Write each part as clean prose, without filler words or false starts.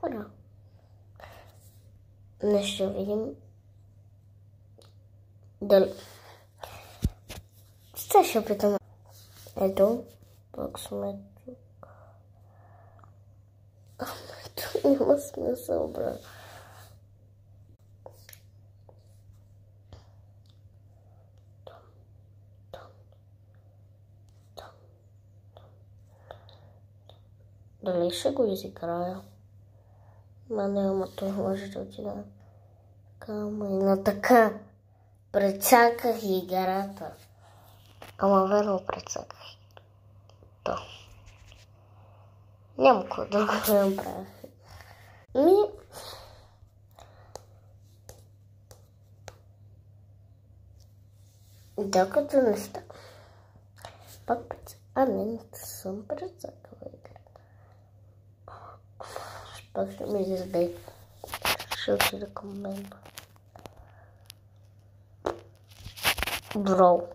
Добре. Днес ще видим дали. Ще опитам. Ето, пак сме тук. Ето, няма смисъл, брат. Дали ще го изиграя? Ама той може да отида. Камайна така. Прецаках играта. Ама верно прецаках. То. Няма какво да го направя. Докато не става. Пак прецаках. Не съм прецакала играта. Пак ще ми издаде. Ще отида към мен. Бро.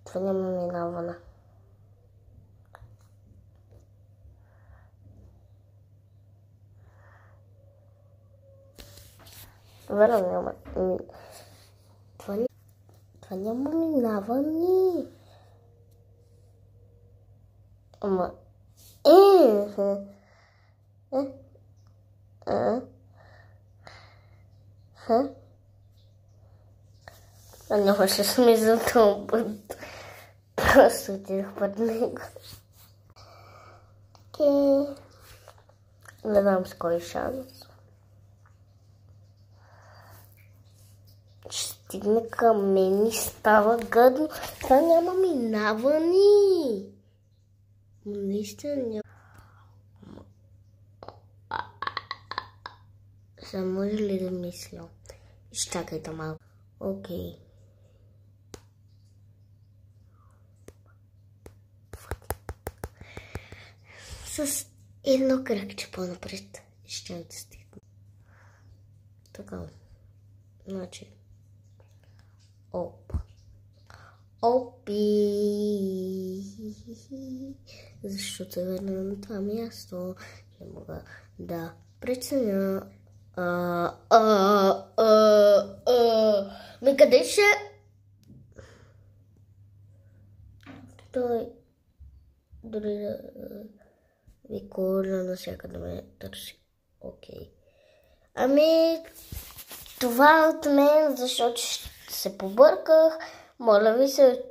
Това няма минаване. Верно няма. Това няма минаване. Ама. Нямаше смисъл този път. Просто отидох под него. Не знам с кой шанс. Ще стигне към мен и става гадно. Това няма минаване. Наистина няма. Сега може ли да мисля? Изчакайте малко. Окей. С едно кракче по-напред. Ще да стигна. Така. Значи. Опи. Защото е верно на това място. Не мога да преценя. Ми къде ще? Той дори да ви корна навсякъде ме търси. Окей. Ами, това е от мен, защото се побърках. Моля ви се,